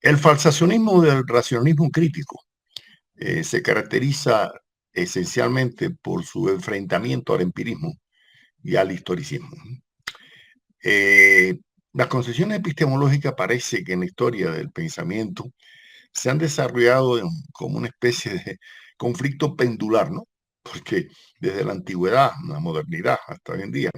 El falsacionismo del racionalismo crítico se caracteriza esencialmente por su enfrentamiento al empirismo y al historicismo. Eh, las concepciones epistemológicas parece que en la historia del pensamiento se han desarrollado como una especie de conflicto pendular, ¿no? Porque desde la antigüedad, la modernidad, hasta hoy en día,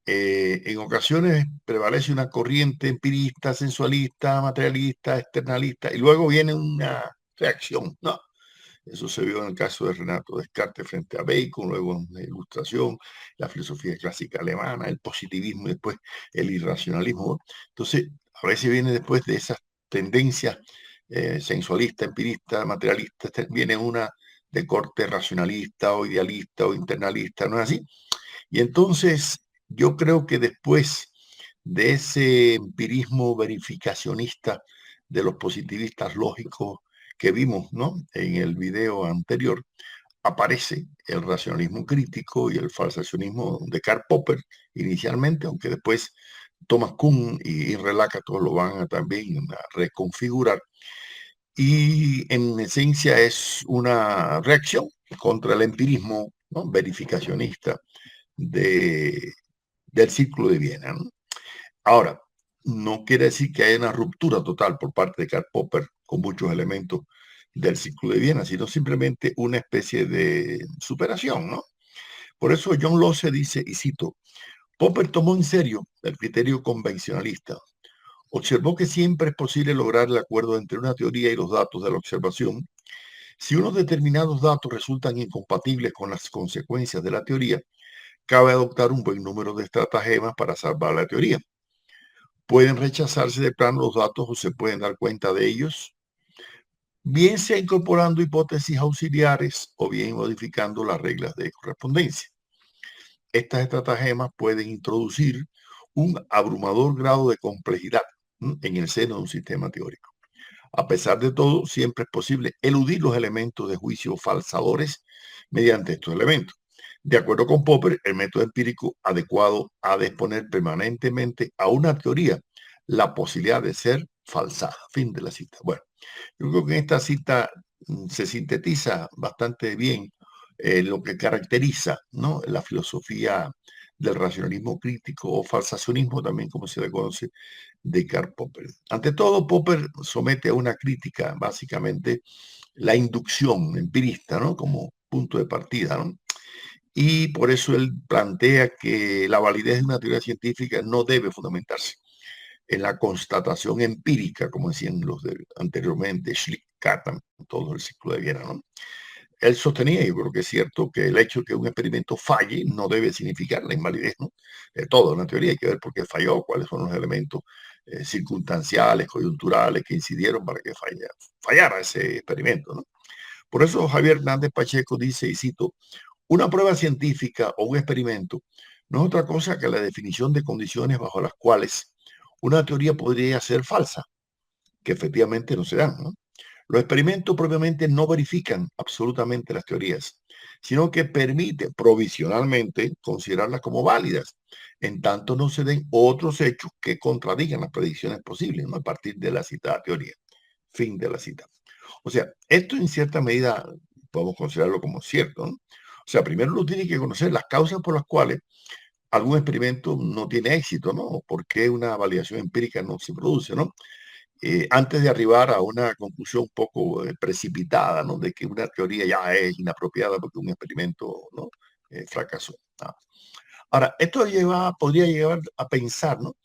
en ocasiones prevalece una corriente empirista, sensualista, materialista, externalista, y luego viene una reacción, ¿no? Eso se vio en el caso de Renato Descartes frente a Bacon, luego en la Ilustración, la filosofía clásica alemana, el positivismo y después el irracionalismo. Entonces, a veces viene después de esas tendencias sensualista, empirista, materialista, viene una de corte racionalista o idealista o internalista, ¿no es así? Y entonces yo creo que después de ese empirismo verificacionista de los positivistas lógicos que vimos, ¿no?, en el video anterior, aparece el racionalismo crítico y el falsacionismo de Karl Popper inicialmente, aunque después Thomas Kuhn y Relacato lo van a también a reconfigurar. Y en esencia es una reacción contra el empirismo, ¿no?, verificacionista de, del Círculo de Viena, ¿no? Ahora, no quiere decir que haya una ruptura total por parte de Karl Popper con muchos elementos del Círculo de Viena, sino simplemente una especie de superación, ¿no? Por eso John Locke dice, y cito, Popper tomó en serio el criterio convencionalista. Observó que siempre es posible lograr el acuerdo entre una teoría y los datos de la observación. Si unos determinados datos resultan incompatibles con las consecuencias de la teoría, cabe adoptar un buen número de estratagemas para salvar la teoría. Pueden rechazarse de plano los datos o se pueden dar cuenta de ellos, bien sea incorporando hipótesis auxiliares o bien modificando las reglas de correspondencia. Estas estratagemas pueden introducir un abrumador grado de complejidad en el seno de un sistema teórico. A pesar de todo, siempre es posible eludir los elementos de juicio falsadores mediante estos elementos. De acuerdo con Popper, el método empírico adecuado ha de exponer permanentemente a una teoría la posibilidad de ser falsada. Fin de la cita. Bueno, yo creo que en esta cita se sintetiza bastante bien lo que caracteriza, ¿no?, la filosofía del racionalismo crítico o falsacionismo, también como se le conoce, de Karl Popper. Ante todo, Popper somete a una crítica, básicamente, la inducción empirista, ¿no?, como punto de partida, ¿no? Y por eso él plantea que la validez de una teoría científica no debe fundamentarse en la constatación empírica, como decían los de anteriormente, Schlick, Kattan, todo el ciclo de Viena, ¿no? Él sostenía, y yo creo que es cierto, que el hecho de que un experimento falle no debe significar la invalidez, ¿no?, de toda una teoría. Hay que ver por qué falló, cuáles son los elementos circunstanciales, coyunturales que incidieron para que fallara ese experimento, ¿no? Por eso Javier Hernández Pacheco dice, y cito, una prueba científica o un experimento no es otra cosa que la definición de condiciones bajo las cuales una teoría podría ser falsa, que efectivamente no se dan, ¿no? Los experimentos propiamente no verifican absolutamente las teorías, sino que permiten provisionalmente considerarlas como válidas, en tanto no se den otros hechos que contradigan las predicciones posibles, ¿no?, a partir de la citada teoría. Fin de la cita. O sea, esto en cierta medida podemos considerarlo como cierto, ¿no? O sea, primero uno tiene que conocer las causas por las cuales algún experimento no tiene éxito, ¿no? O por qué una validación empírica no se produce, ¿no? Antes de arribar a una conclusión un poco precipitada, ¿no?, de que una teoría ya es inapropiada porque un experimento, ¿no?, fracasó. ¿No? Ahora, esto podría llevar a pensar, ¿no?,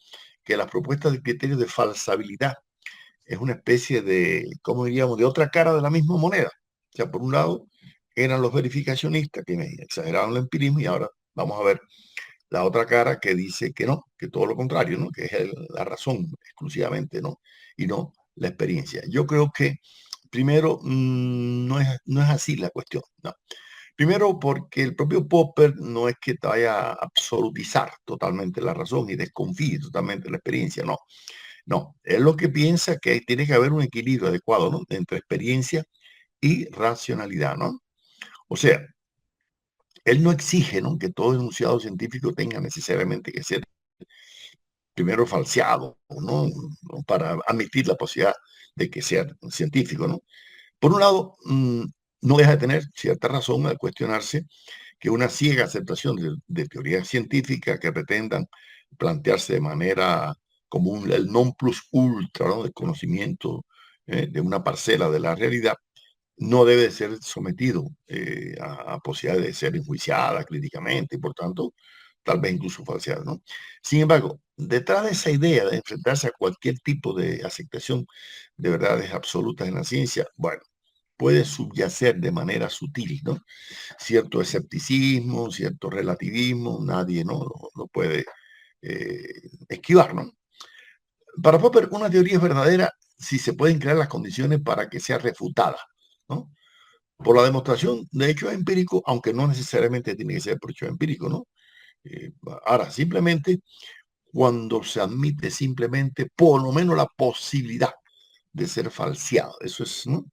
que las propuestas de criterios de falsabilidad es una especie de, ¿cómo diríamos?, de otra cara de la misma moneda. O sea, por un lado, eran los verificacionistas quienes exageraban el empirismo y ahora vamos a ver la otra cara que dice que no, que todo lo contrario, ¿no?, que es la razón exclusivamente, ¿no?, y no la experiencia. Yo creo que primero no es así la cuestión, ¿no? Primero porque el propio Popper no es que te vaya a absolutizar totalmente la razón y desconfíe totalmente de la experiencia, no. No, es lo que piensa que tiene que haber un equilibrio adecuado, ¿no?, entre experiencia y racionalidad, ¿no? O sea, él no exige, ¿no?, que todo enunciado científico tenga necesariamente que ser primero falseado, ¿no?, para admitir la posibilidad de que sea científico, ¿no? Por un lado, no deja de tener cierta razón al cuestionarse que una ciega aceptación de teorías científicas que pretendan plantearse de manera como el non plus ultra, ¿no?, del conocimiento de una parcela de la realidad, no debe ser sometido a posibilidad de ser enjuiciada críticamente y por tanto tal vez incluso falseada, ¿no? Sin embargo, detrás de esa idea de enfrentarse a cualquier tipo de aceptación de verdades absolutas en la ciencia, bueno, puede subyacer de manera sutil, ¿no?, cierto escepticismo, cierto relativismo, nadie no lo puede eh, esquivar, ¿no? Para Popper, una teoría es verdadera si se pueden crear las condiciones para que sea refutada, ¿no?, por la demostración de hechos empíricos, aunque no necesariamente tiene que ser por hechos empíricos, ¿no? Eh, Ahora, simplemente cuando se admite simplemente por lo menos la posibilidad de ser falseado. Eso es, ¿no?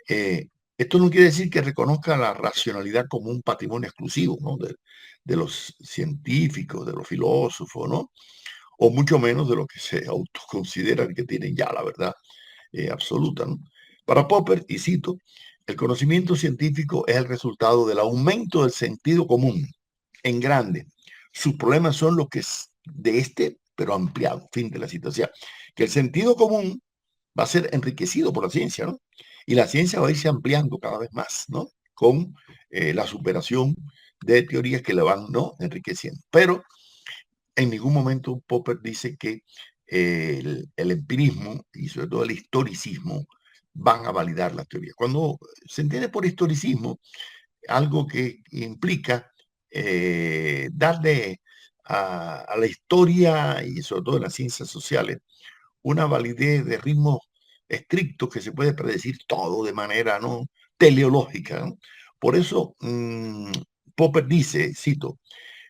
Eh, Esto no quiere decir que reconozca la racionalidad como un patrimonio exclusivo, ¿no?, de los científicos, de los filósofos, ¿no? O mucho menos de los que se autoconsideran que tienen ya la verdad absoluta, ¿no? Para Popper, y cito, el conocimiento científico es el resultado del aumento del sentido común en grande. Sus problemas son los que es de este, pero ampliado. Fin de la cita. O sea, que el sentido común va a ser enriquecido por la ciencia, ¿no? Y la ciencia va a irse ampliando cada vez más, ¿no? Con la superación de teorías que le van, ¿no?, enriqueciendo. Pero en ningún momento Popper dice que el empirismo y sobre todo el historicismo van a validar la teoría. Cuando se entiende por historicismo algo que implica darle a la historia y sobre todo en las ciencias sociales una validez de ritmos estrictos que se puede predecir todo de manera no teleológica, ¿no? Por eso Popper dice, cito,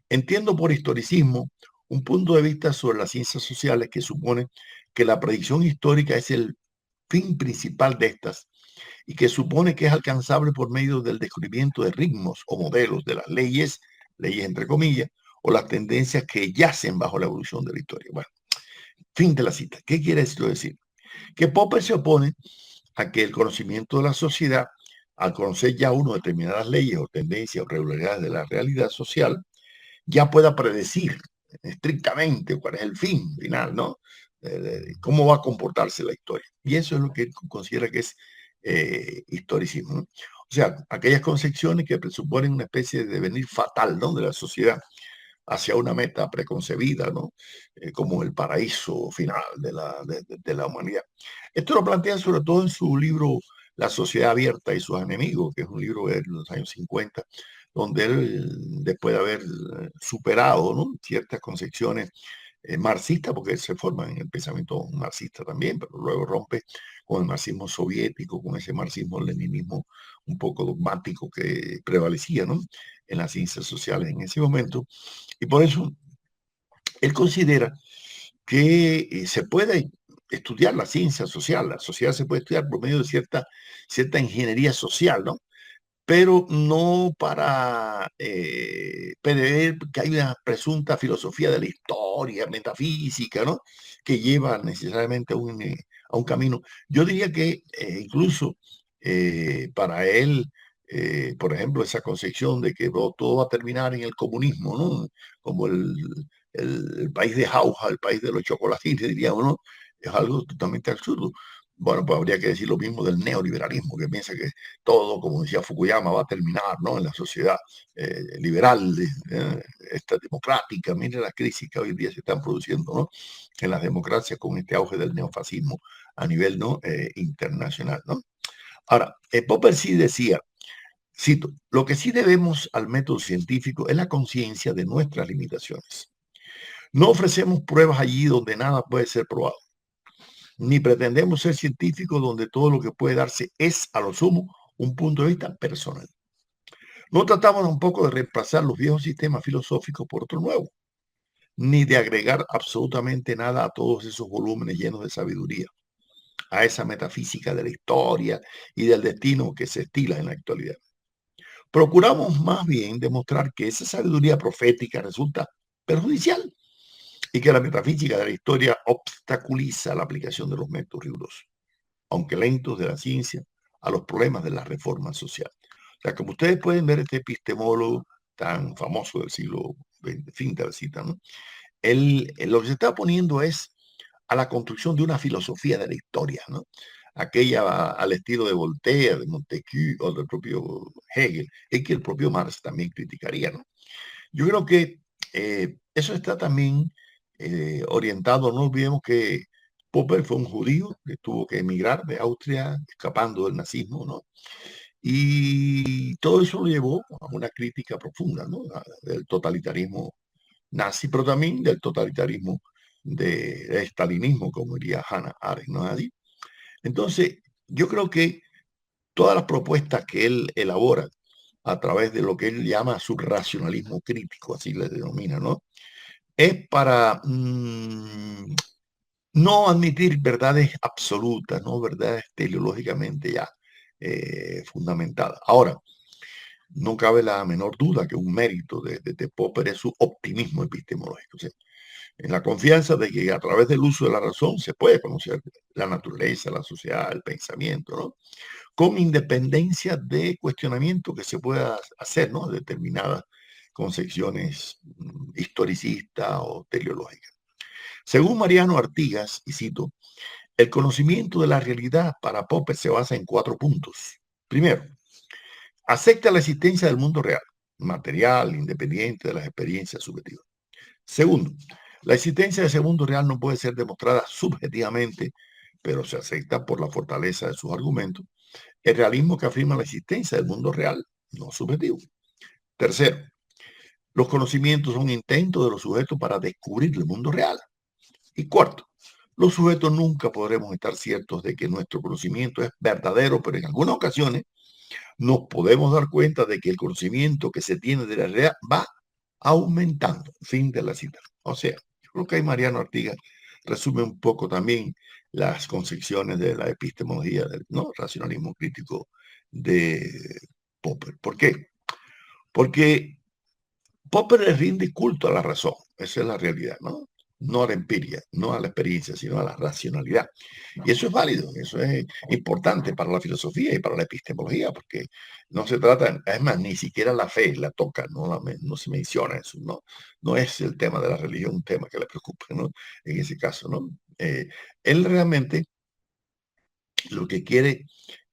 entiendo por historicismo un punto de vista sobre las ciencias sociales que supone que la predicción histórica es el fin principal de estas y que supone que es alcanzable por medio del descubrimiento de ritmos o modelos de las leyes, leyes entre comillas, o las tendencias que yacen bajo la evolución de la historia. Bueno, fin de la cita. ¿Qué quiere esto decir? Que Popper se opone a que el conocimiento de la sociedad, al conocer ya uno determinadas leyes o tendencias o regularidades de la realidad social, ya pueda predecir estrictamente cuál es el fin final, ¿no? Cómo va a comportarse la historia. Y eso es lo que considera que es historicismo, ¿no? O sea, aquellas concepciones que presuponen una especie de devenir fatal, ¿no?, de la sociedad hacia una meta preconcebida, ¿no? Como el paraíso final de la humanidad. Esto lo plantea sobre todo en su libro La sociedad abierta y sus enemigos, que es un libro de los años 50, donde él, después de haber superado, ¿no?, ciertas concepciones marxistas, porque él se forma en el pensamiento marxista también, pero luego rompe con el marxismo soviético, con ese marxismo-leninismo un poco dogmático que prevalecía, ¿no?, en las ciencias sociales en ese momento. Y por eso él considera que se puede estudiar la ciencia social, la sociedad se puede estudiar por medio de cierta ingeniería social, ¿no? Pero no para prever que hay una presunta filosofía de la historia, metafísica, ¿no?, que lleva necesariamente a un camino. Yo diría que incluso para él, por ejemplo, esa concepción de que todo va a terminar en el comunismo, ¿no?, como el país de jauja, el país de los chocolatines, diríamos, ¿no?, es algo totalmente absurdo. Bueno, pues habría que decir lo mismo del neoliberalismo, que piensa que todo, como decía Fukuyama, va a terminar, ¿no?, en la sociedad liberal, esta democrática. Mire las crisis que hoy en día se están produciendo, ¿no?, en las democracias con este auge del neofascismo a nivel, ¿no?, internacional, ¿no? Ahora, Popper sí decía, cito, lo que sí debemos al método científico es la conciencia de nuestras limitaciones. No ofrecemos pruebas allí donde nada puede ser probado, ni pretendemos ser científicos donde todo lo que puede darse es, a lo sumo, un punto de vista personal. No tratamos tampoco de reemplazar los viejos sistemas filosóficos por otro nuevo, ni de agregar absolutamente nada a todos esos volúmenes llenos de sabiduría, a esa metafísica de la historia y del destino que se estila en la actualidad. Procuramos más bien demostrar que esa sabiduría profética resulta perjudicial y que la metafísica de la historia obstaculiza la aplicación de los métodos rigurosos. aunque lentos, de la ciencia a los problemas de la reforma social. O sea, como ustedes pueden ver, este epistemólogo tan famoso del siglo XX, fin de la cita, ¿no? Lo que se está poniendo es a la construcción de una filosofía de la historia, ¿no? Aquella al estilo de Voltaire, de Montesquieu o del propio Hegel, y que el propio Marx también criticaría, ¿no? Yo creo que eso está también orientado. No olvidemos que Popper fue un judío que tuvo que emigrar de Austria escapando del nazismo, ¿no? Y todo eso lo llevó a una crítica profunda, ¿no? Del totalitarismo nazi, pero también del totalitarismo de estalinismo, como diría Hannah Arendt, ¿no es así? Entonces, yo creo que todas las propuestas que él elabora a través de lo que él llama su racionalismo crítico, así le denomina, ¿no? Es para no admitir verdades absolutas, no verdades teleológicamente ya fundamentadas. Ahora, no cabe la menor duda que un mérito de Popper es su optimismo epistemológico. O sea, en la confianza de que a través del uso de la razón se puede conocer la naturaleza, la sociedad, el pensamiento, ¿no? Con independencia de cuestionamiento que se pueda hacer, ¿no? Determinadas concepciones historicistas o teleológicas. Según Mariano Artigas, y cito, el conocimiento de la realidad para Popper se basa en 4 puntos. Primero, acepta la existencia del mundo real, material, independiente de las experiencias subjetivas. Segundo, la existencia de ese mundo real no puede ser demostrada subjetivamente, pero se acepta por la fortaleza de sus argumentos. El realismo que afirma la existencia del mundo real, no subjetivo. Tercero, los conocimientos son intentos de los sujetos para descubrir el mundo real. Y cuarto, los sujetos nunca podremos estar ciertos de que nuestro conocimiento es verdadero, pero en algunas ocasiones nos podemos dar cuenta de que el conocimiento que se tiene de la realidad va aumentando. Fin de la cita. O sea, yo creo que ahí Mariano Artigas resume un poco también las concepciones de la epistemología del, ¿no?, racionalismo crítico de Popper. ¿Por qué? Porque Popper le rinde culto a la razón, esa es la realidad, ¿no? No a la empiria, no a la experiencia, sino a la racionalidad. Y eso es válido, eso es importante para la filosofía y para la epistemología, porque no se trata, es más, ni siquiera la fe la toca, no se menciona eso, ¿no? No es el tema de la religión un tema que le preocupe, ¿no? En ese caso, ¿no? Él realmente lo que quiere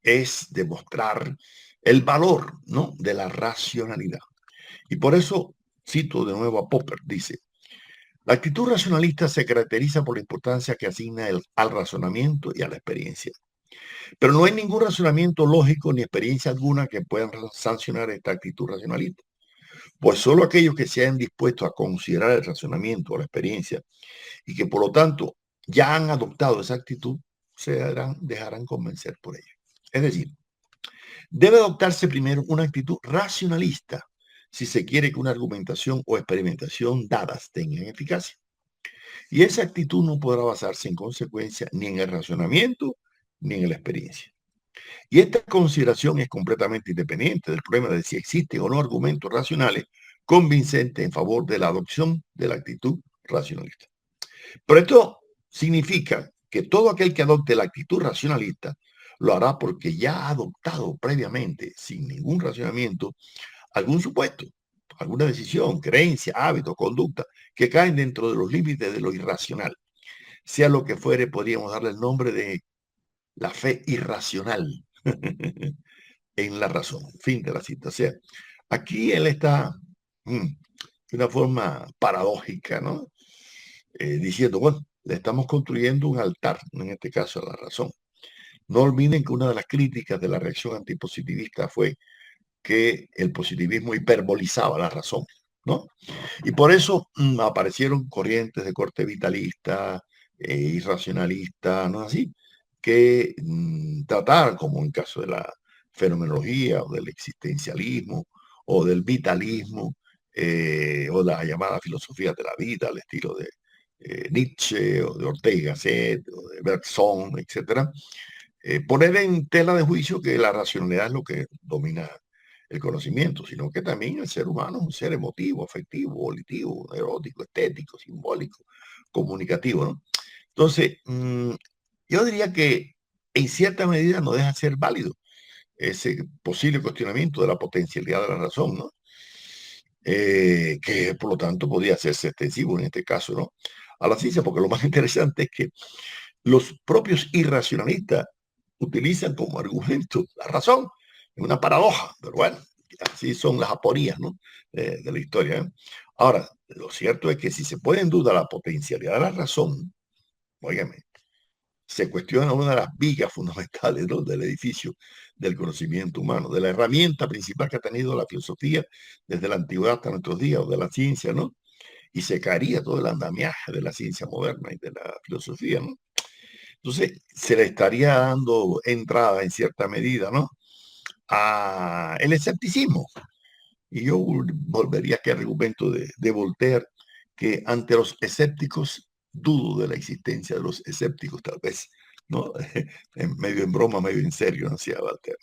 es demostrar el valor, ¿no?, de la racionalidad. Y por eso cito de nuevo a Popper, dice, la actitud racionalista se caracteriza por la importancia que asigna al razonamiento y a la experiencia. Pero no hay ningún razonamiento lógico ni experiencia alguna que puedan sancionar esta actitud racionalista. Pues solo aquellos que se hayan dispuesto a considerar el razonamiento o la experiencia y que por lo tanto ya han adoptado esa actitud, dejarán convencer por ella. Es decir, debe adoptarse primero una actitud racionalista si se quiere que una argumentación o experimentación dadas tengan eficacia. Y esa actitud no podrá basarse en consecuencia ni en el razonamiento ni en la experiencia. Y esta consideración es completamente independiente del problema de si existen o no argumentos racionales convincentes en favor de la adopción de la actitud racionalista. Pero esto significa que todo aquel que adopte la actitud racionalista lo hará porque ya ha adoptado previamente, sin ningún razonamiento, algún supuesto, alguna decisión, creencia, hábito, conducta, que caen dentro de los límites de lo irracional. Sea lo que fuere, podríamos darle el nombre de la fe irracional en la razón. Fin de la cita. O sea, aquí él está de una forma paradójica, ¿no? Diciendo, bueno, le estamos construyendo un altar, en este caso a la razón. No olviden que una de las críticas de la reacción antipositivista fue que el positivismo hiperbolizaba la razón, ¿no? Y por eso aparecieron corrientes de corte vitalista, irracionalista, ¿no es así? Que trataban, como en caso de la fenomenología o del existencialismo o del vitalismo o la llamada filosofía de la vida, al estilo de Nietzsche o de Ortega y Gasset o de Bergson, etcétera, poner en tela de juicio que la racionalidad es lo que domina el conocimiento, sino que también el ser humano es un ser emotivo, afectivo, volitivo, erótico, estético, simbólico, comunicativo, ¿no? Entonces, yo diría que en cierta medida no deja de ser válido ese posible cuestionamiento de la potencialidad de la razón, ¿no? Que por lo tanto podría hacerse extensivo en este caso, ¿no? A la ciencia, porque lo más interesante es que los propios irracionalistas utilizan como argumento la razón, es una paradoja, pero bueno, así son las aporías, ¿no? De la historia, ¿eh? Ahora, lo cierto es que si se pone en duda la potencialidad de la razón, óigame, se cuestiona una de las vigas fundamentales, ¿no?, del edificio del conocimiento humano, de la herramienta principal que ha tenido la filosofía desde la antigüedad hasta nuestros días, o de la ciencia, ¿no? Y se caería todo el andamiaje de la ciencia moderna y de la filosofía, ¿no? Entonces, se le estaría dando entrada en cierta medida, ¿no?, a el escepticismo. Y yo volvería a aquel argumento de Voltaire, que ante los escépticos dudo de la existencia de los escépticos, tal vez, ¿no? Medio en broma, medio en serio, ¿no?, decía Voltaire.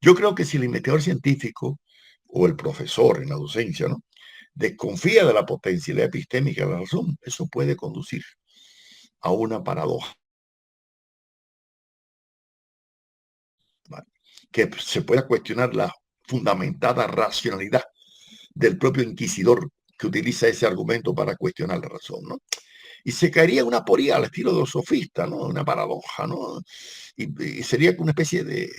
Yo creo que si el investigador científico o el profesor en la docencia, ¿no?, desconfía de la potencialidad epistémica de la razón, eso puede conducir a una paradoja, ¿vale?, que se pueda cuestionar la fundamentada racionalidad del propio inquisidor que utiliza ese argumento para cuestionar la razón, ¿no? Y se caería en una aporía al estilo de los sofistas, ¿no? Una paradoja, ¿no? Y sería una especie de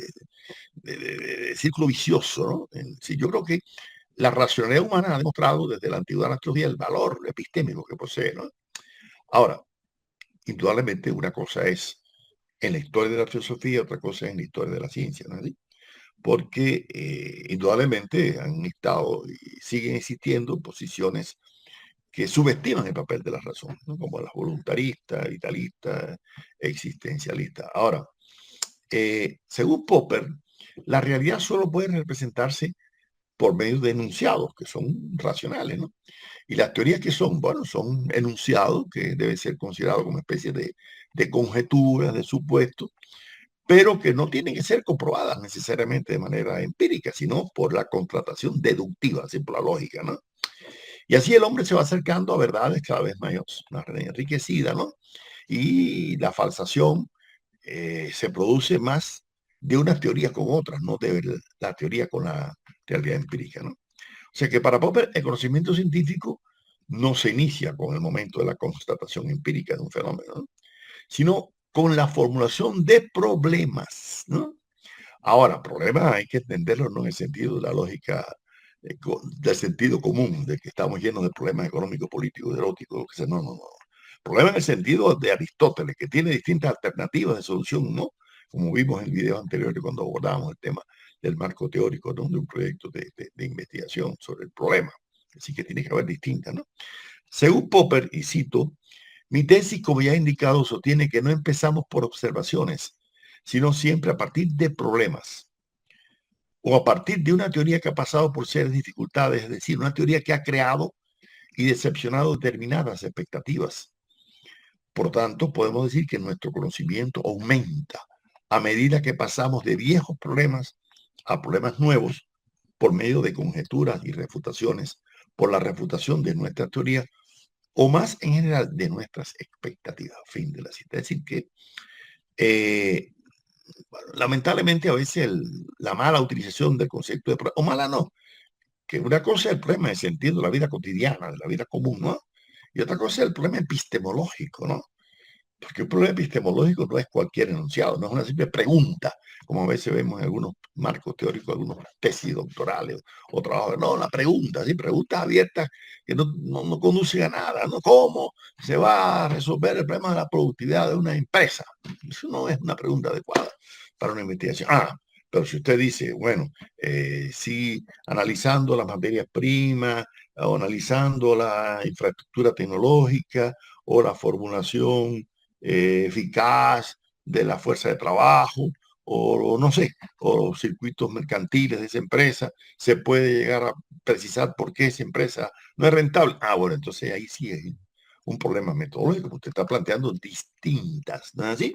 círculo vicioso, ¿no? Sí, yo creo que la racionalidad humana ha demostrado desde la antigüedad a nuestros días el valor epistémico que posee, ¿no? Ahora, indudablemente una cosa es en la historia de la filosofía, otra cosa es en la historia de la ciencia, ¿no es así? Porque indudablemente han estado y siguen existiendo posiciones que subestiman el papel de la razón, ¿no?, como las voluntaristas, vitalistas, existencialistas. Ahora, según Popper, la realidad solo puede representarse por medio de enunciados que son racionales, ¿no? Y las teorías que son, bueno, son enunciados que deben ser considerados como especie de conjeturas, de supuestos, pero que no tienen que ser comprobadas necesariamente de manera empírica, sino por la constatación deductiva, así por la lógica, ¿no? Y así el hombre se va acercando a verdades cada vez más enriquecidas, ¿no? Y la falsación se produce más de unas teorías con otras, no de la teoría con la realidad empírica, ¿no? O sea que para Popper el conocimiento científico no se inicia con el momento de la constatación empírica de un fenómeno, ¿no?, sino con la formulación de problemas, ¿no? Ahora, problemas hay que entenderlo no en el sentido de la lógica del sentido común, de que estamos llenos de problemas económicos, políticos, eróticos, lo que sea. No, no, no. Problema en el sentido de Aristóteles, que tiene distintas alternativas de solución, ¿no? Como vimos en videos anteriores cuando abordábamos el tema del marco teórico, ¿no?, de un proyecto de investigación sobre el problema. Así que tiene que haber distintas, ¿no? Según Popper, y cito, mi tesis, como ya he indicado, sostiene que no empezamos por observaciones, sino siempre a partir de problemas o a partir de una teoría que ha pasado por serias dificultades, es decir, una teoría que ha creado y decepcionado determinadas expectativas. Por tanto, podemos decir que nuestro conocimiento aumenta a medida que pasamos de viejos problemas a problemas nuevos por medio de conjeturas y refutaciones, por la refutación de nuestras teorías o más en general de nuestras expectativas. Fin de la cita. Es decir, que bueno, lamentablemente a veces la mala utilización del concepto de problema, o mala no, que una cosa es el problema de sentido de la vida cotidiana, de la vida común, ¿no? Y otra cosa es el problema epistemológico, ¿no? Porque un problema epistemológico no es cualquier enunciado, no es una simple pregunta, como a veces vemos en algunos marcos teóricos, algunos tesis doctorales o trabajos. No, la pregunta, ¿sí? Preguntas abiertas que no conducen a nada, ¿no? ¿Cómo se va a resolver el problema de la productividad de una empresa? Eso no es una pregunta adecuada para una investigación. Pero si usted dice, bueno, sí, analizando las materias primas o analizando la infraestructura tecnológica o la formulación eficaz de la fuerza de trabajo, o no sé, o los circuitos mercantiles de esa empresa, se puede llegar a precisar por qué esa empresa no es rentable. Bueno, entonces ahí sí es un problema metodológico, porque usted está planteando distintas, ¿no es así?,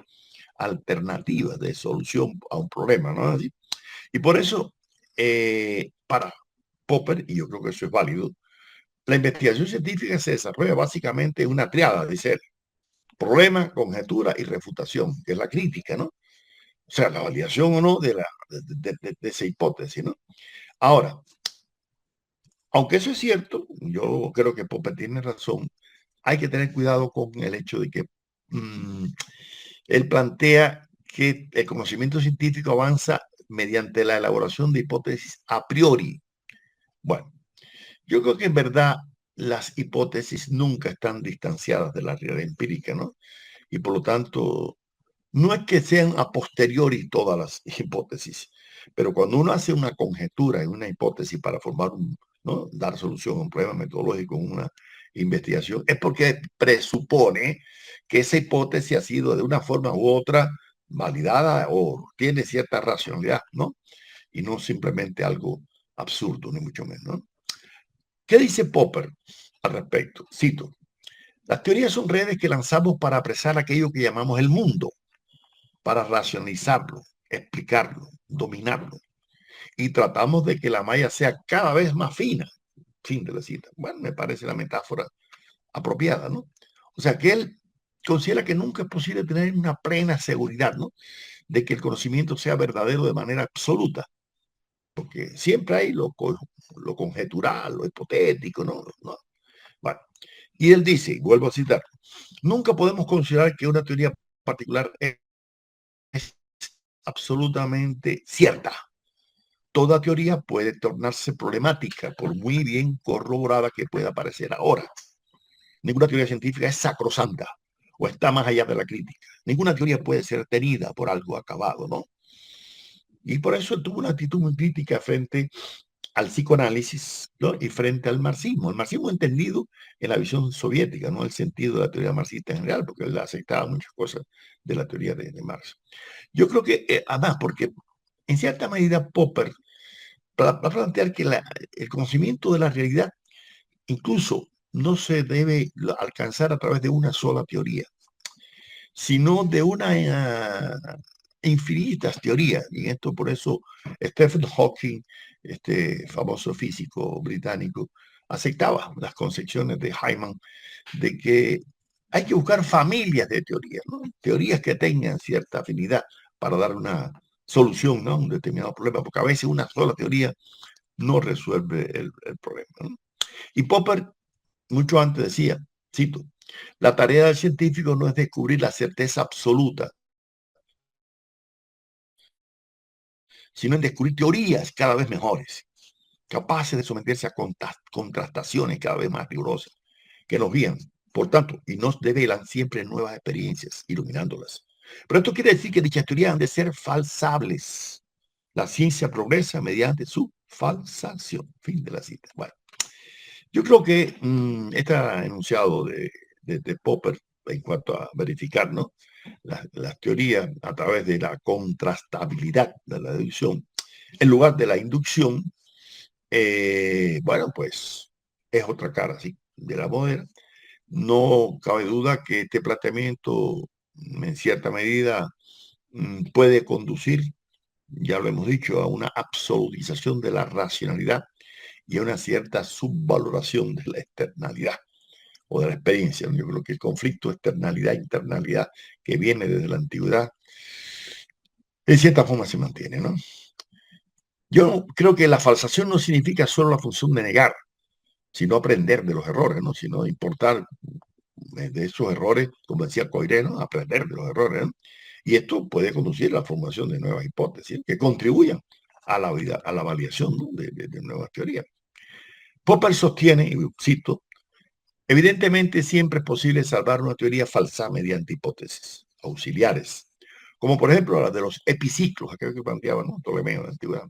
alternativas de solución a un problema, ¿no es así? Y por eso, para Popper, y yo creo que eso es válido, la investigación científica se desarrolla básicamente en una triada, dice él: problema, conjetura y refutación, que es la crítica, ¿no? O sea, la validación o no de esa hipótesis, ¿no? Ahora, aunque eso es cierto, yo creo que Popper tiene razón, hay que tener cuidado con el hecho de que mmm, él plantea que el conocimiento científico avanza mediante la elaboración de hipótesis a priori. Bueno, yo creo que en verdad las hipótesis nunca están distanciadas de la realidad empírica, ¿no? Y por lo tanto, no es que sean a posteriori todas las hipótesis, pero cuando uno hace una conjetura en una hipótesis para formar ¿no? Dar solución a un problema metodológico en una investigación, es porque presupone que esa hipótesis ha sido de una forma u otra validada o tiene cierta racionalidad, ¿no? Y no simplemente algo absurdo, ni mucho menos, ¿no? ¿Qué dice Popper al respecto? Cito, las teorías son redes que lanzamos para apresar aquello que llamamos el mundo, para racionalizarlo, explicarlo, dominarlo. Y tratamos de que la malla sea cada vez más fina. Fin de la cita. Bueno, me parece la metáfora apropiada, ¿no? O sea, que él considera que nunca es posible tener una plena seguridad, ¿no? De que el conocimiento sea verdadero de manera absoluta, porque siempre hay lo conjetural, lo hipotético, ¿no? ¿No? Bueno, y él dice, y vuelvo a citar, nunca podemos considerar que una teoría particular es absolutamente cierta. Toda teoría puede tornarse problemática, por muy bien corroborada que pueda parecer ahora. Ninguna teoría científica es sacrosanta o está más allá de la crítica. Ninguna teoría puede ser tenida por algo acabado, ¿no? Y por eso tuvo una actitud muy crítica frente al psicoanálisis, ¿no? Y frente al marxismo. El marxismo entendido en la visión soviética, no el sentido de la teoría marxista en general, porque él aceptaba muchas cosas de la teoría de Marx. Yo creo que, además, porque en cierta medida Popper va a plantear que el conocimiento de la realidad incluso no se debe alcanzar a través de una sola teoría, sino de una infinitas teorías. Y esto por eso Stephen Hawking, este famoso físico británico, aceptaba las concepciones de Hyman de que hay que buscar familias de teorías, ¿no? Teorías que tengan cierta afinidad para dar una solución, ¿no? A un determinado problema, porque a veces una sola teoría no resuelve el problema, ¿no? Y Popper mucho antes decía, cito, la tarea del científico no es descubrir la certeza absoluta, sino en descubrir teorías cada vez mejores, capaces de someterse a contrastaciones cada vez más rigurosas, que nos guían, por tanto, y nos develan siempre nuevas experiencias, iluminándolas. Pero esto quiere decir que dichas teorías han de ser falsables. La ciencia progresa mediante su falsación. Fin de la cita. Bueno, yo creo que este enunciado de Popper en cuanto a verificar, ¿no? Las teorías a través de la contrastabilidad de la deducción en lugar de la inducción, bueno, pues es otra cara, sí, de la moneda. No cabe duda que este planteamiento, en cierta medida, puede conducir, ya lo hemos dicho, a una absolutización de la racionalidad y a una cierta subvaloración de la externalidad o de la experiencia. Yo creo que el conflicto externalidad-internalidad que viene desde la antigüedad, en cierta forma se mantiene, ¿no? Yo creo que la falsación no significa solo la función de negar, sino aprender de los errores, ¿no? Sino importar de esos errores, como decía Coiré, ¿no? Aprender de los errores, ¿no? Y esto puede conducir a la formación de nuevas hipótesis que contribuyan a la vida, a la validación, ¿no? de nuevas teorías. Popper sostiene, y cito, evidentemente siempre es posible salvar una teoría falsa mediante hipótesis auxiliares, como por ejemplo la de los epiciclos, aquello que planteaba, ¿no? Ptolomeo de la antigüedad.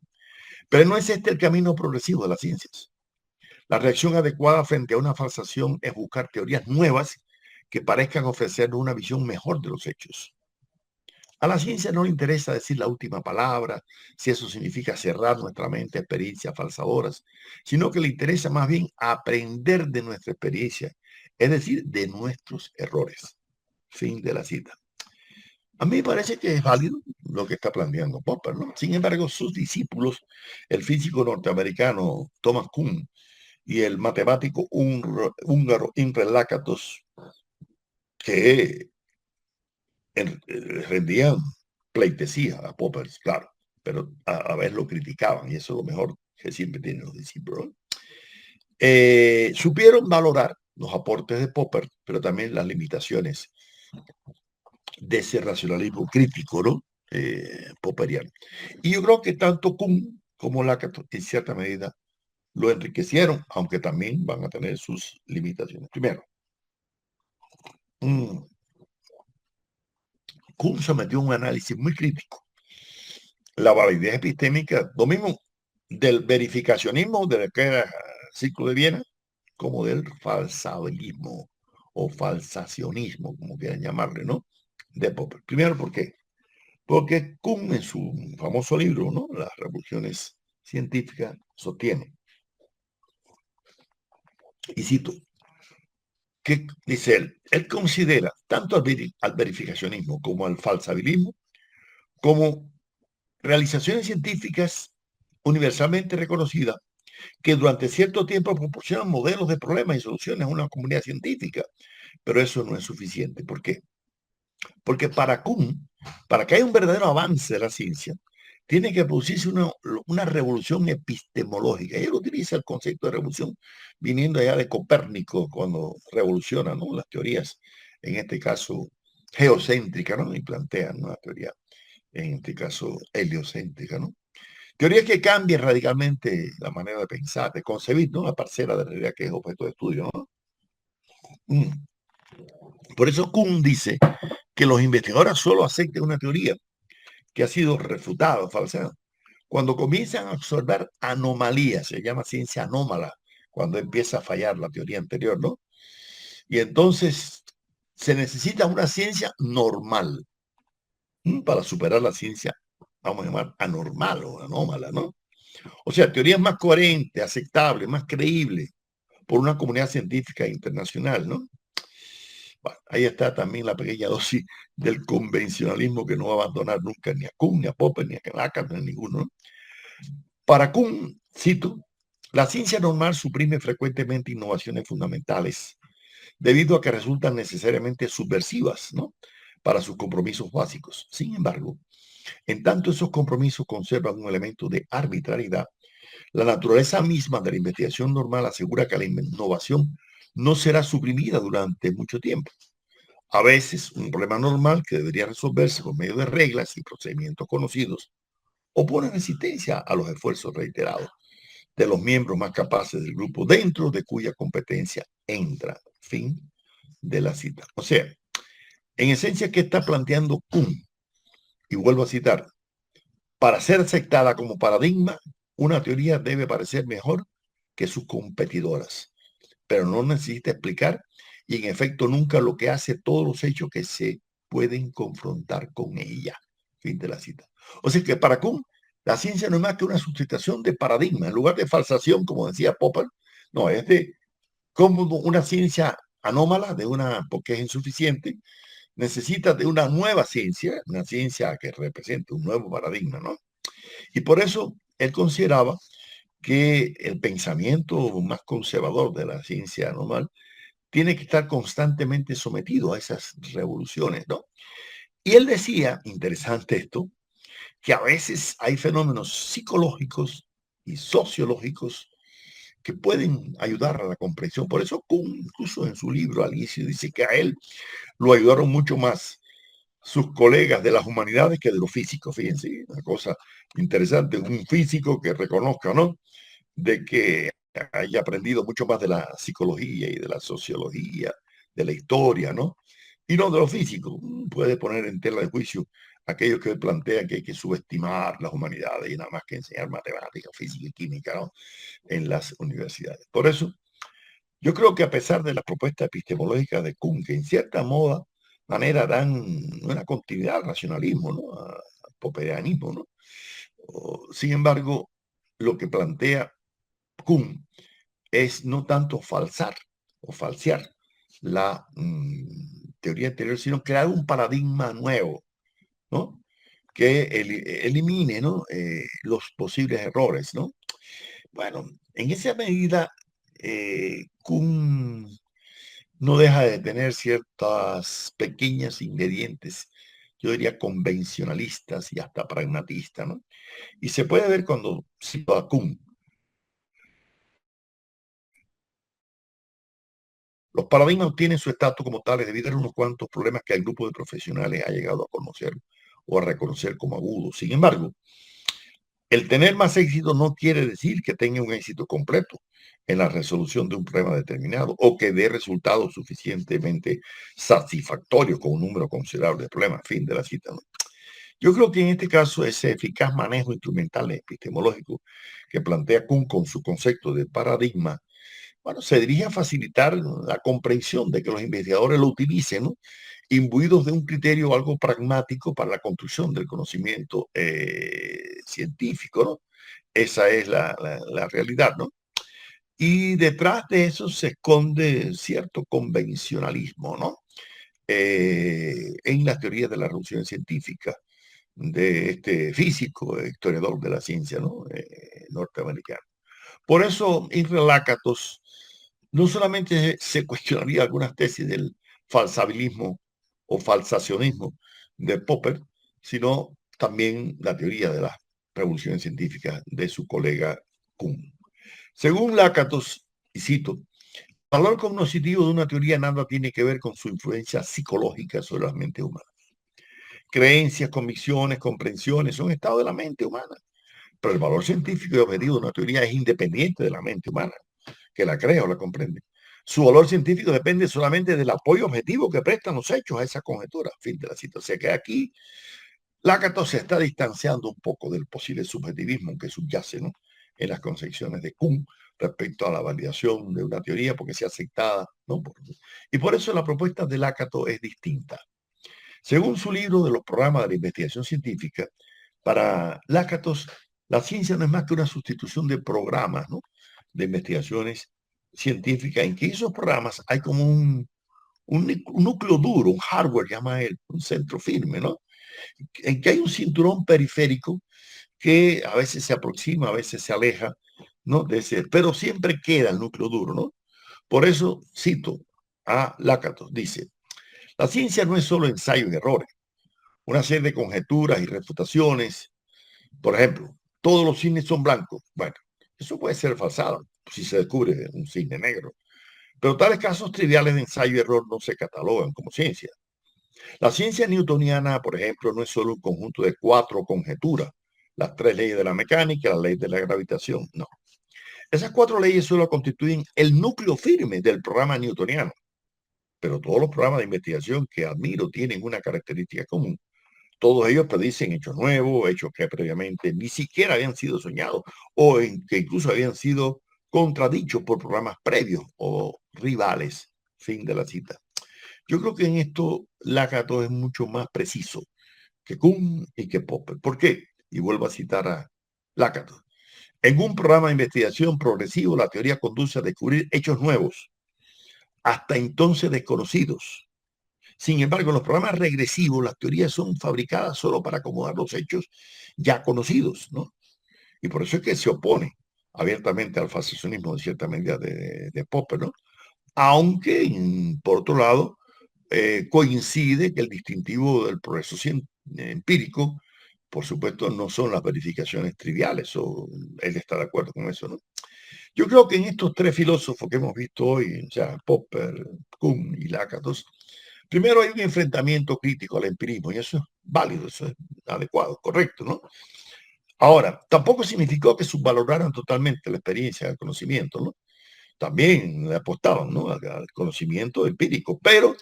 Pero no es este el camino progresivo de las ciencias. La reacción adecuada frente a una falsación es buscar teorías nuevas que parezcan ofrecernos una visión mejor de los hechos. A la ciencia no le interesa decir la última palabra, si eso significa cerrar nuestra mente a experiencias falsadoras, sino que le interesa más bien aprender de nuestra experiencia, es decir, de nuestros errores. Fin de la cita. A mí me parece que es válido lo que está planteando Popper, ¿no? Sin embargo, sus discípulos, el físico norteamericano Thomas Kuhn y el matemático húngaro Imre Lakatos, que rendían pleitesía a Popper, claro, pero a veces lo criticaban y eso es lo mejor que siempre tienen los discípulos. Supieron valorar los aportes de Popper, pero también las limitaciones de ese racionalismo crítico, ¿no? Popperiano. Y yo creo que tanto Kuhn como Lakatos, en cierta medida, lo enriquecieron, aunque también van a tener sus limitaciones. Primero, Kuhn sometió un análisis muy crítico. La validez epistémica, lo mismo del verificacionismo de la que era ciclo de Viena, como del falsabilismo o falsacionismo, como quieran llamarle, ¿no? De Popper. Primero, ¿por qué? Porque Kuhn en su famoso libro, ¿no? Las revoluciones científicas, sostiene, y cito, que dice él considera tanto al verificacionismo como al falsabilismo como realizaciones científicas universalmente reconocidas que durante cierto tiempo proporcionan modelos de problemas y soluciones a una comunidad científica. Pero eso no es suficiente. ¿Por qué? Porque para Kuhn, para que haya un verdadero avance de la ciencia, tiene que producirse una revolución epistemológica. Y él utiliza el concepto de revolución viniendo allá de Copérnico cuando revoluciona, ¿no?, las teorías, en este caso geocéntrica, ¿no? Y plantea una teoría, en este caso heliocéntrica, ¿no? Teorías que cambian radicalmente la manera de pensar, de concebir, ¿no?, la parcela de realidad que es objeto de estudio, ¿no? Por eso Kuhn dice que los investigadores solo aceptan una teoría que ha sido refutada, falseada, cuando comienzan a observar anomalías. Se llama ciencia anómala, cuando empieza a fallar la teoría anterior, ¿no? Y entonces se necesita una ciencia normal para superar la ciencia, vamos a llamar anormal o anómala, ¿no? O sea, teorías más coherentes, aceptables, más creíbles por una comunidad científica internacional, ¿no? Bueno, ahí está también la pequeña dosis del convencionalismo que no va a abandonar nunca ni a Kuhn, ni a Popper, ni a Lacan, ni a ninguno, ¿no? Para Kuhn, cito, la ciencia normal suprime frecuentemente innovaciones fundamentales debido a que resultan necesariamente subversivas, ¿no?, para sus compromisos básicos. Sin embargo, en tanto esos compromisos conservan un elemento de arbitrariedad, la naturaleza misma de la investigación normal asegura que la innovación no será suprimida durante mucho tiempo. A veces, un problema normal que debería resolverse por medio de reglas y procedimientos conocidos opone resistencia a los esfuerzos reiterados de los miembros más capaces del grupo, dentro de cuya competencia entra. Fin de la cita. O sea, en esencia, ¿qué está planteando Kuhn? Y vuelvo a citar, para ser aceptada como paradigma, una teoría debe parecer mejor que sus competidoras, pero no necesita explicar y en efecto nunca lo que hace todos los hechos que se pueden confrontar con ella. Fin de la cita. O sea que para Kuhn, la ciencia no es más que una sustitución de paradigma, en lugar de falsación, como decía Popper, no, es de como una ciencia anómala, porque es insuficiente, necesita de una nueva ciencia, una ciencia que represente un nuevo paradigma, ¿no? Y por eso él consideraba que el pensamiento más conservador de la ciencia normal tiene que estar constantemente sometido a esas revoluciones, ¿no? Y él decía, interesante esto, que a veces hay fenómenos psicológicos y sociológicos que pueden ayudar a la comprensión. Por eso, incluso en su libro al inicio, dice que a él lo ayudaron mucho más sus colegas de las humanidades que de los físicos. Fíjense, una cosa interesante, un físico que reconozca, ¿no?, de que haya aprendido mucho más de la psicología y de la sociología, de la historia, ¿no? Y no de lo físico. Puede poner en tela de juicio aquellos que plantean que hay que subestimar las humanidades y nada más que enseñar matemática, física y química, ¿no?, en las universidades. Por eso, yo creo que a pesar de la propuesta epistemológica de Kuhn, que en cierta manera dan una continuidad al racionalismo, ¿no?, al popperianismo, ¿no? Sin embargo, lo que plantea Kuhn es no tanto falsar o falsear la teoría anterior, sino crear un paradigma nuevo, ¿no?, que elimine, ¿no?, los posibles errores, ¿no? Bueno, en esa medida, Kuhn no deja de tener ciertas pequeñas ingredientes, yo diría, convencionalistas y hasta pragmatistas, ¿no? Y se puede ver cuando cito a Kuhn. Los paradigmas tienen su estatus como tales debido a unos cuantos problemas que el grupo de profesionales ha llegado a conocer o a reconocer como agudos. Sin embargo, el tener más éxito no quiere decir que tenga un éxito completo en la resolución de un problema determinado o que dé resultados suficientemente satisfactorios con un número considerable de problemas. Fin de la cita, ¿no? Yo creo que en este caso ese eficaz manejo instrumental epistemológico que plantea Kuhn con su concepto de paradigma, bueno, se dirige a facilitar la comprensión de que los investigadores lo utilicen, ¿no? Imbuidos de un criterio algo pragmático para la construcción del conocimiento científico, ¿no? Esa es la realidad, ¿no? Y detrás de eso se esconde cierto convencionalismo, ¿no? En las teorías de la revolución científica de este físico, historiador de la ciencia, ¿no? Norteamericano. Por eso, Israel Lakatos no solamente se cuestionaría algunas tesis del falsabilismo o falsacionismo de Popper, sino también la teoría de las revoluciones científicas de su colega Kuhn. Según Lakatos, y cito, el valor cognoscitivo de una teoría nada tiene que ver con su influencia psicológica sobre las mentes humanas. Creencias, convicciones, comprensiones son estados de la mente humana, pero el valor científico y objetivo de una teoría es independiente de la mente humana, que la crea o la comprende. Su valor científico depende solamente del apoyo objetivo que prestan los hechos a esa conjetura. Fin de la cita. O sea que aquí Lakatos se está distanciando un poco del posible subjetivismo que subyace, ¿no?, en las concepciones de Kuhn respecto a la validación de una teoría porque sea aceptada, ¿no? Y por eso la propuesta de Lakatos es distinta. Según su libro de los programas de la investigación científica, para Lakatos, la ciencia no es más que una sustitución de programas, ¿no?, de investigaciones científicas, en que esos programas hay como un núcleo duro, un hardware, llama él, un centro firme, ¿no? En que hay un cinturón periférico que a veces se aproxima, a veces se aleja, ¿no?, de ese, pero siempre queda el núcleo duro, ¿no? Por eso cito a Lakatos, dice, la ciencia no es solo ensayo y errores, una serie de conjeturas y refutaciones. Por ejemplo, todos los cisnes son blancos. Bueno, eso puede ser falsado si se descubre un cisne negro. Pero tales casos triviales de ensayo y error no se catalogan como ciencia. La ciencia newtoniana, por ejemplo, no es solo un conjunto de 4 conjeturas, las 3 leyes de la mecánica, la ley de la gravitación, no. Esas 4 leyes solo constituyen el núcleo firme del programa newtoniano. Pero todos los programas de investigación que admiro tienen una característica común. Todos ellos predicen hechos nuevos, hechos que previamente ni siquiera habían sido soñados o que incluso habían sido contradichos por programas previos o rivales. Fin de la cita. Yo creo que en esto Lakatos es mucho más preciso que Kuhn y que Popper. ¿Por qué? Y vuelvo a citar a Lakatos. En un programa de investigación progresivo, la teoría conduce a descubrir hechos nuevos, hasta entonces desconocidos. Sin embargo, en los programas regresivos, las teorías son fabricadas solo para acomodar los hechos ya conocidos, ¿no? Y por eso es que se opone abiertamente al falsacionismo de cierta medida de Popper, ¿no? Aunque, por otro lado, coincide que el distintivo del progreso empírico, por supuesto, no son las verificaciones triviales, o él está de acuerdo con eso, ¿no? Yo creo que en estos 3 filósofos que hemos visto hoy, o sea, Popper, Kuhn y Lakatos, primero hay un enfrentamiento crítico al empirismo, y eso es válido, eso es adecuado, correcto, ¿no? Ahora, tampoco significó que subvaloraran totalmente la experiencia, el conocimiento, ¿no? También le apostaban, ¿no?, al conocimiento empírico, pero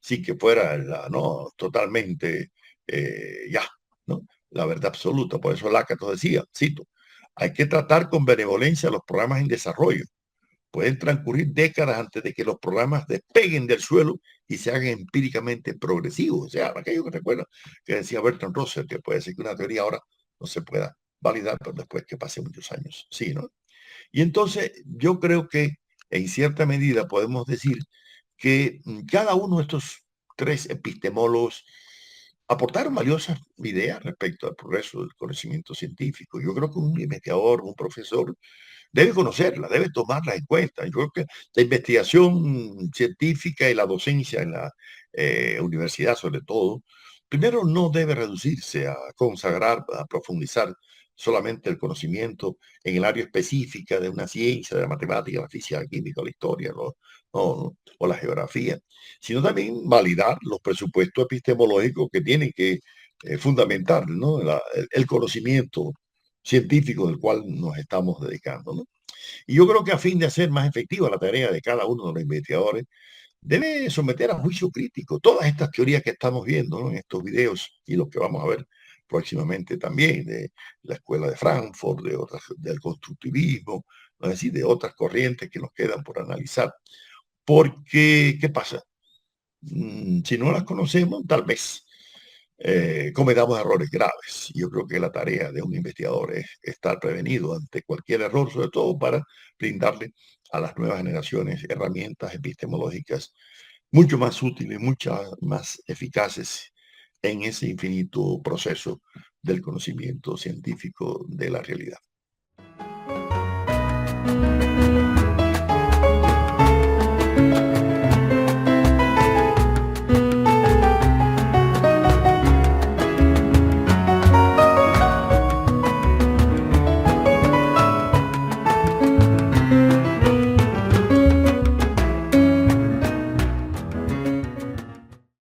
sin que fuera no totalmente ya, ¿no?, la verdad absoluta. Por eso Lakatos decía, cito, hay que tratar con benevolencia los programas en desarrollo. Pueden transcurrir décadas antes de que los programas despeguen del suelo y se hagan empíricamente progresivos. O sea, aquello que recuerdo que decía Bertrand Russell, que puede ser que una teoría ahora no se pueda validar, pero después que pase muchos años. Sí, ¿no? Y entonces yo creo que en cierta medida podemos decir que cada uno de estos 3 epistemólogos aportaron valiosas ideas respecto al progreso del conocimiento científico. Yo creo que un investigador, un profesor, debe conocerla, debe tomarla en cuenta. Yo creo que la investigación científica y la docencia en la universidad, sobre todo, Primero, no debe reducirse a consagrar, a profundizar solamente el conocimiento en el área específica de una ciencia, de la matemática, la física, la química, la historia, o la geografía, sino también validar los presupuestos epistemológicos que tienen que fundamentar, ¿no? El conocimiento científico del cual nos estamos dedicando, ¿no? Y yo creo que a fin de hacer más efectiva la tarea de cada uno de los investigadores, debe someter a juicio crítico todas estas teorías que estamos viendo, ¿no? En estos videos y los que vamos a ver próximamente también, de la escuela de Frankfurt, de otras, del constructivismo, ¿no? Es decir, de otras corrientes que nos quedan por analizar. Porque, ¿qué pasa? Si no las conocemos, tal vez cometamos errores graves. Yo creo que la tarea de un investigador es estar prevenido ante cualquier error, sobre todo para brindarle a las nuevas generaciones herramientas epistemológicas mucho más útiles, muchas más eficaces en ese infinito proceso del conocimiento científico de la realidad.